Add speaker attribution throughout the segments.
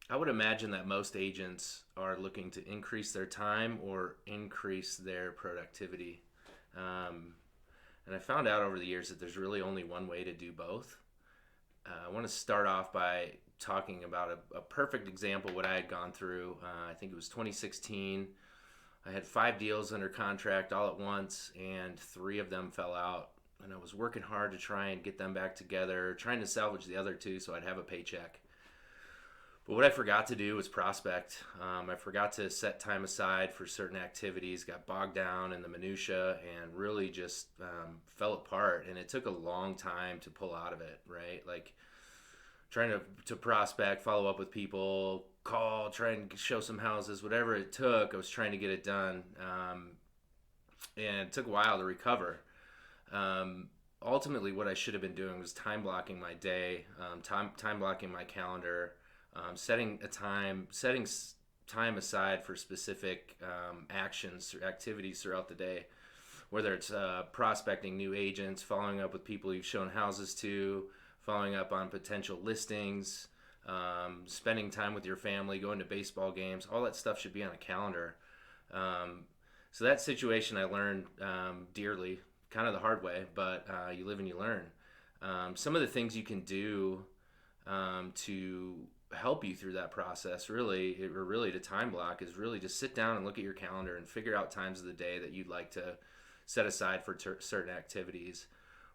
Speaker 1: I would imagine that most agents are looking to increase their time or increase their productivity. Um, and I found out over the years that there's really only one way to do both. I want to start off by talking about a perfect example of what I had gone through. I think it was 2016. I had 5 deals under contract all at once, and 3 of them fell out. And I was working hard to try and get them back together, trying to salvage the other 2 so I'd have a paycheck. But what I forgot to do was prospect. I forgot to set time aside for certain activities, got bogged down in the minutia, and really just fell apart. And it took a long time to pull out of it, right? Like trying to prospect, follow up with people, call, try and show some houses, whatever it took. I was trying to get it done, and it took a while to recover. Ultimately, what I should have been doing was time blocking my day, time blocking my calendar, setting time aside for specific actions or activities throughout the day, whether it's prospecting new agents, following up with people you've shown houses to, following up on potential listings, spending time with your family, going to baseball games. All that stuff should be on a calendar. So that situation I learned dearly, kind of the hard way, but you live and you learn. Some of the things you can do to help you through that process, really to time block, is really just sit down and look at your calendar and figure out times of the day that you'd like to set aside for certain activities.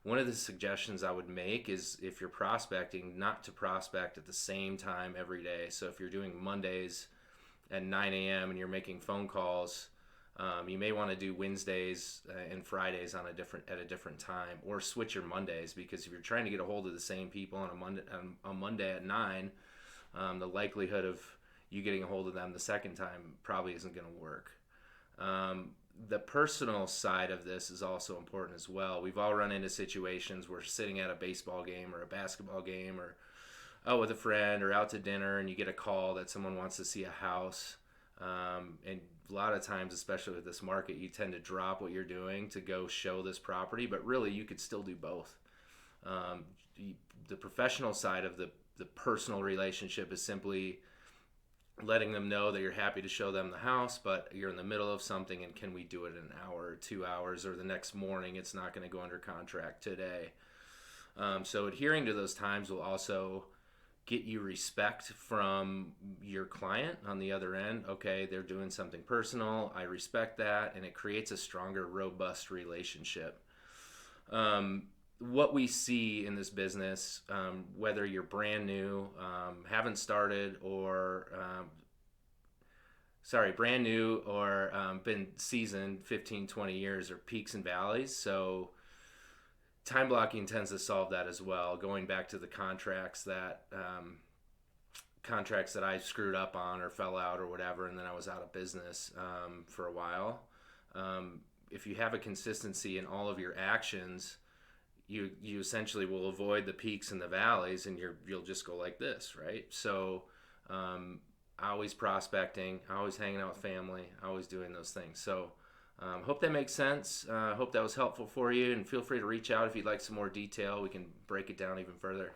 Speaker 1: One of the suggestions I would make is, if you're prospecting, not to prospect at the same time every day. So if you're doing Mondays at 9 a.m. and you're making phone calls, you may want to do Wednesdays and Fridays at a different time, or switch your Mondays, because if you're trying to get a hold of the same people on a Monday at 9, the likelihood of you getting a hold of them the second time probably isn't going to work. The personal side of this is also important as well. We've all run into situations where sitting at a baseball game or a basketball game, or out with a friend or out to dinner, and you get a call that someone wants to see a house. And a lot of times, especially with this market, you tend to drop what you're doing to go show this property, but really you could still do both. Um, the professional side of the personal relationship is simply letting them know that you're happy to show them the house, but you're in the middle of something, and can we do it in an hour or 2 hours or the next morning? It's not going to go under contract today. So adhering to those times will also get you respect from your client on the other end. Okay, they're doing something personal. I respect that, and it creates a stronger, robust relationship. What we see in this business, whether you're brand new, haven't started, or brand new, or been seasoned 15, 20 years, are peaks and valleys. So time blocking tends to solve that as well. Going back to the contracts that I screwed up on or fell out or whatever, and then I was out of business for a while. If you have a consistency in all of your actions, you essentially will avoid the peaks and the valleys, and you'll just go like this, right? So always prospecting, always hanging out with family, always doing those things. So hope that makes sense. Hope that was helpful for you, and feel free to reach out if you'd like some more detail. We can break it down even further.